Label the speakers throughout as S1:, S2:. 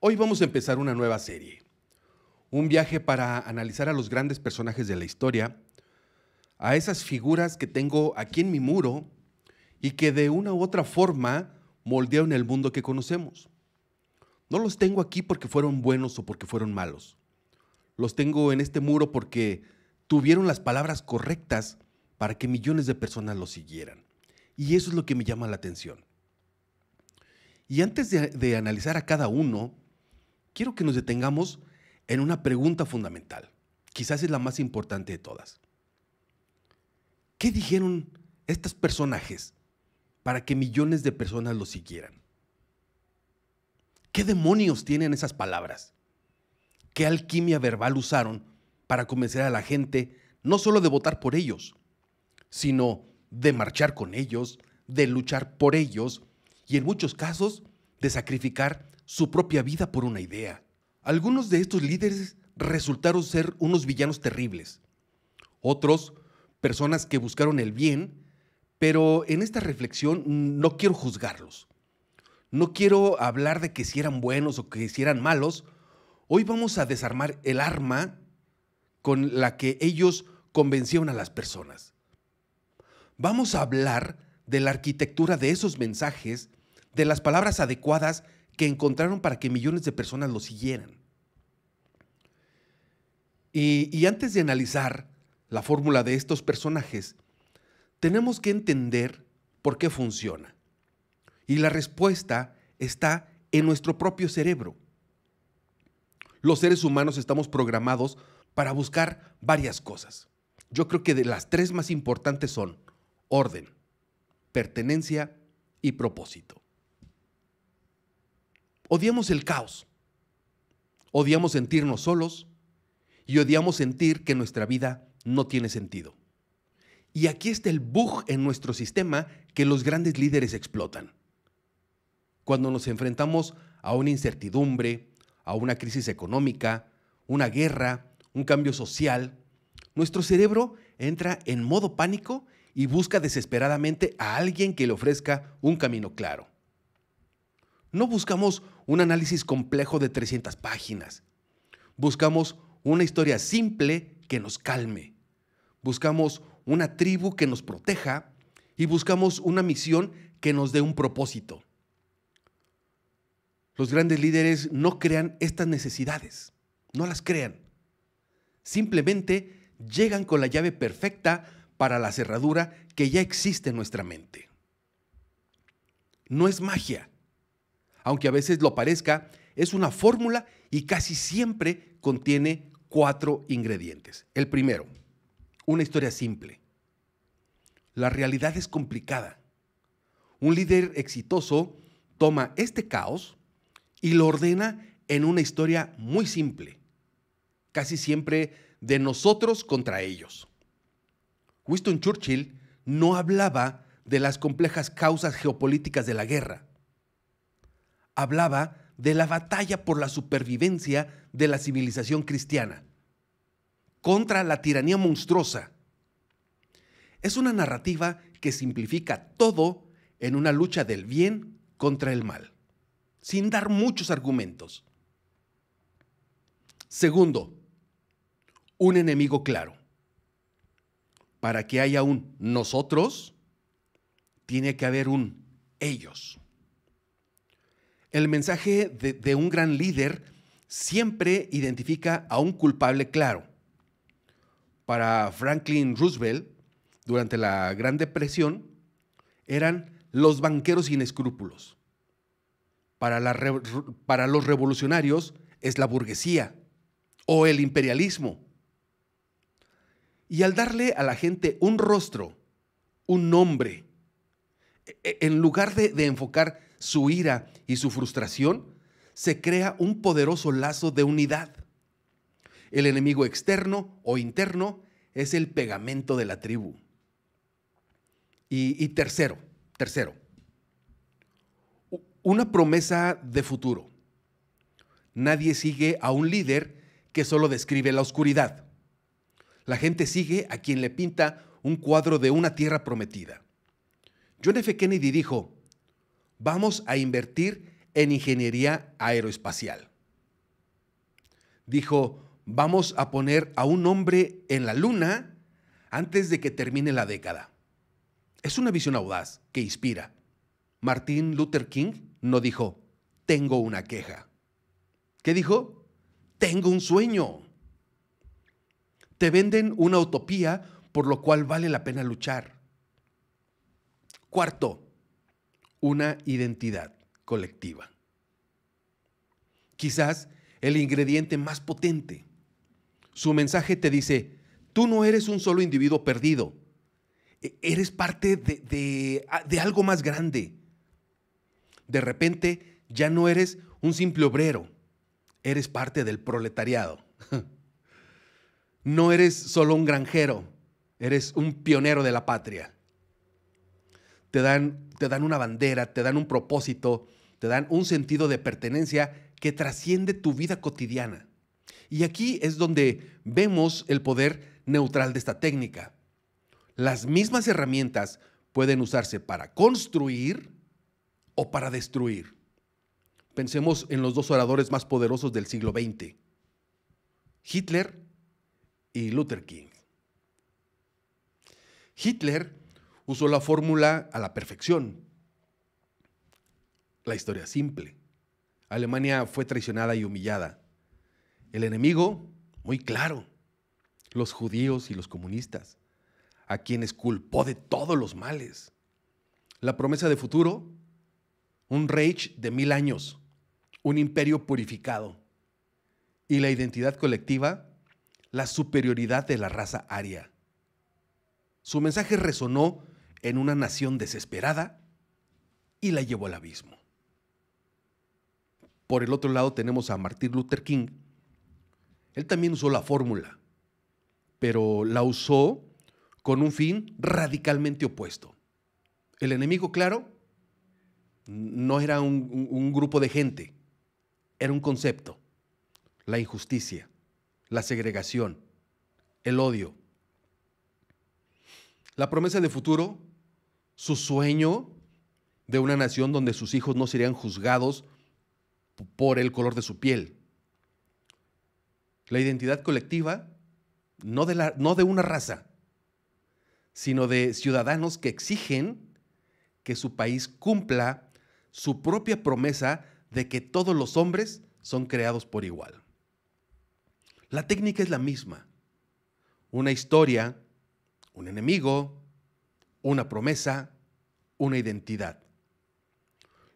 S1: Hoy vamos a empezar una nueva serie, un viaje para analizar a los grandes personajes de la historia, a esas figuras que tengo aquí en mi muro y que de una u otra forma moldearon el mundo que conocemos. No los tengo aquí porque fueron buenos o porque fueron malos. Los tengo en este muro porque tuvieron las palabras correctas para que millones de personas los siguieran. Y eso es lo que me llama la atención. Y antes de analizar a cada uno, quiero que nos detengamos en una pregunta fundamental. Quizás es la más importante de todas. ¿Qué dijeron estos personajes para que millones de personas los siguieran? ¿Qué demonios tienen esas palabras? ¿Qué alquimia verbal usaron para convencer a la gente no solo de votar por ellos, sino de marchar con ellos, de luchar por ellos y en muchos casos de sacrificar su propia vida por una idea? Algunos de estos líderes resultaron ser unos villanos terribles. Otros, personas que buscaron el bien, pero en esta reflexión no quiero juzgarlos. No quiero hablar de que si eran buenos o que si eran malos. Hoy vamos a desarmar el arma con la que ellos convencieron a las personas. Vamos a hablar de la arquitectura de esos mensajes, de las palabras adecuadas que encontraron para que millones de personas los siguieran. Y antes de analizar la fórmula de estos personajes, tenemos que entender por qué funciona. Y la respuesta está en nuestro propio cerebro. Los seres humanos estamos programados para buscar varias cosas. Yo creo que de las tres más importantes son orden, pertenencia y propósito. Odiamos el caos, odiamos sentirnos solos y odiamos sentir que nuestra vida no tiene sentido. Y aquí está el bug en nuestro sistema que los grandes líderes explotan. Cuando nos enfrentamos a una incertidumbre, a una crisis económica, una guerra, un cambio social, nuestro cerebro entra en modo pánico y busca desesperadamente a alguien que le ofrezca un camino claro. No buscamos un análisis complejo de 300 páginas. Buscamos una historia simple que nos calme. Buscamos una tribu que nos proteja y buscamos una misión que nos dé un propósito. Los grandes líderes no crean estas necesidades, no las crean. Simplemente llegan con la llave perfecta para la cerradura que ya existe en nuestra mente. No es magia. Aunque a veces lo parezca, es una fórmula y casi siempre contiene 4 ingredientes. El primero, una historia simple. La realidad es complicada. Un líder exitoso toma este caos y lo ordena en una historia muy simple, casi siempre de nosotros contra ellos. Winston Churchill no hablaba de las complejas causas geopolíticas de la guerra. Hablaba de la batalla por la supervivencia de la civilización cristiana contra la tiranía monstruosa. Es una narrativa que simplifica todo en una lucha del bien contra el mal, sin dar muchos argumentos. Segundo, un enemigo claro. Para que haya un nosotros, tiene que haber un ellos. El mensaje de un gran líder siempre identifica a un culpable claro. Para Franklin Roosevelt, durante la Gran Depresión, eran los banqueros sin escrúpulos. Para los revolucionarios es la burguesía o el imperialismo. Y al darle a la gente un rostro, un nombre, en lugar de enfocar su ira y su frustración, se crea un poderoso lazo de unidad. El enemigo externo o interno es el pegamento de la tribu. Y tercero, una promesa de futuro. Nadie sigue a un líder que solo describe la oscuridad. La gente sigue a quien le pinta un cuadro de una tierra prometida. John F. Kennedy dijo: vamos a invertir en ingeniería aeroespacial. Dijo, vamos a poner a un hombre en la luna antes de que termine la década. Es una visión audaz que inspira. Martin Luther King no dijo, tengo una queja. ¿Qué dijo? Tengo un sueño. Te venden una utopía por lo cual vale la pena luchar. Cuarto, una identidad colectiva. Quizás el ingrediente más potente. Su mensaje te dice, tú no eres un solo individuo perdido, eres parte de algo más grande. De repente ya no eres un simple obrero, eres parte del proletariado. No eres solo un granjero, eres un pionero de la patria. Te dan una bandera, te dan un propósito, te dan un sentido de pertenencia que trasciende tu vida cotidiana. Y aquí es donde vemos el poder neutral de esta técnica. Las mismas herramientas pueden usarse para construir o para destruir. Pensemos en los dos oradores más poderosos del siglo XX, Hitler y Luther King. Hitler usó la fórmula a la perfección. La historia simple. Alemania fue traicionada y humillada. El enemigo, muy claro, los judíos y los comunistas, a quienes culpó de todos los males. La promesa de futuro, un Reich de 1000 años, un imperio purificado. Y la identidad colectiva, la superioridad de la raza aria. Su mensaje resonó en una nación desesperada y la llevó al abismo. Por el otro lado tenemos a Martin Luther King. Él también usó la fórmula, pero la usó con un fin radicalmente opuesto. El enemigo, claro, no era un grupo de gente, era un concepto: la injusticia, la segregación, el odio. La promesa de futuro, su sueño de una nación donde sus hijos no serían juzgados por el color de su piel. La identidad colectiva, no de una raza, sino de ciudadanos que exigen que su país cumpla su propia promesa de que todos los hombres son creados por igual. La técnica es la misma. Una historia, un enemigo, una promesa, una identidad.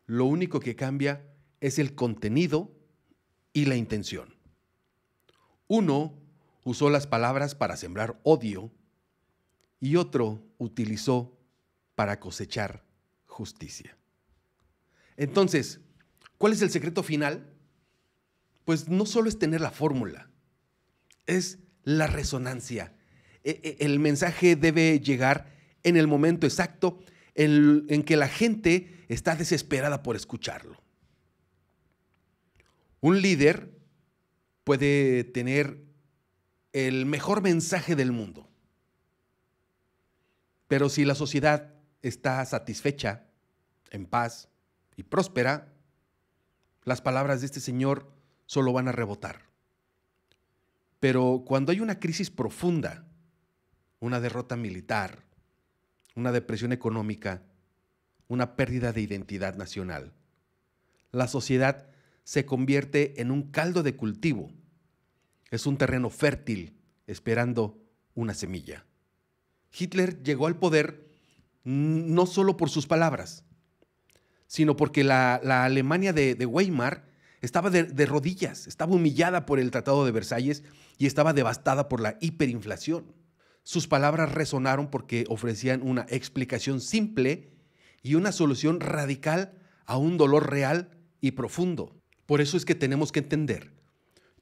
S1: Lo único que cambia es el contenido y la intención. Uno usó las palabras para sembrar odio y otro utilizó para cosechar justicia. Entonces, ¿cuál es el secreto final? Pues no solo es tener la fórmula, es la resonancia. El mensaje debe llegar en el momento exacto en que la gente está desesperada por escucharlo. Un líder puede tener el mejor mensaje del mundo, pero si la sociedad está satisfecha, en paz y próspera, las palabras de este señor solo van a rebotar. Pero cuando hay una crisis profunda, una derrota militar, una depresión económica, una pérdida de identidad nacional, la sociedad se convierte en un caldo de cultivo. Es un terreno fértil esperando una semilla. Hitler llegó al poder no solo por sus palabras, sino porque la Alemania de Weimar estaba de rodillas, estaba humillada por el Tratado de Versalles y estaba devastada por la hiperinflación. Sus palabras resonaron porque ofrecían una explicación simple y una solución radical a un dolor real y profundo. Por eso es que tenemos que entender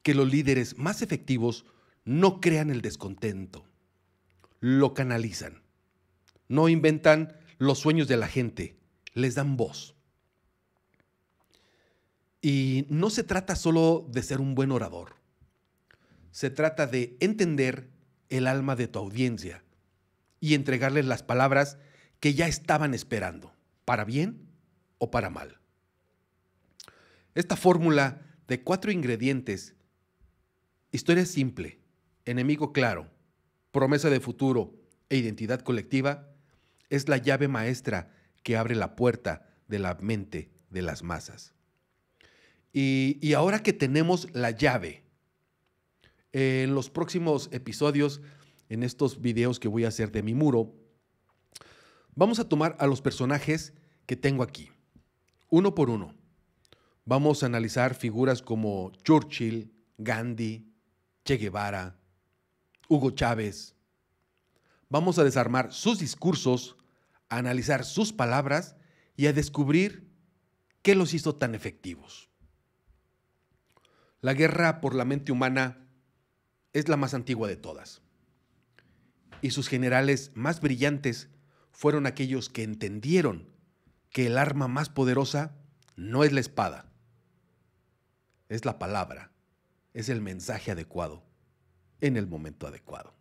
S1: que los líderes más efectivos no crean el descontento, lo canalizan. No inventan los sueños de la gente, les dan voz. Y no se trata solo de ser un buen orador. Se trata de entender el alma de tu audiencia y entregarles las palabras que ya estaban esperando, para bien o para mal. Esta fórmula de 4 ingredientes Historia simple, enemigo claro, promesa de futuro e identidad colectiva es la llave maestra que abre la puerta de la mente de las masas. Y ahora que tenemos la llave, en los próximos episodios, en estos videos que voy a hacer de mi muro, vamos a tomar a los personajes que tengo aquí, uno por uno. Vamos a analizar figuras como Churchill, Gandhi, Che Guevara, Hugo Chávez. Vamos a desarmar sus discursos, a analizar sus palabras y a descubrir qué los hizo tan efectivos. La guerra por la mente humana es la más antigua de todas. Y sus generales más brillantes fueron aquellos que entendieron que el arma más poderosa no es la espada, es la palabra, es el mensaje adecuado, en el momento adecuado.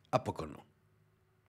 S1: ¿A poco no?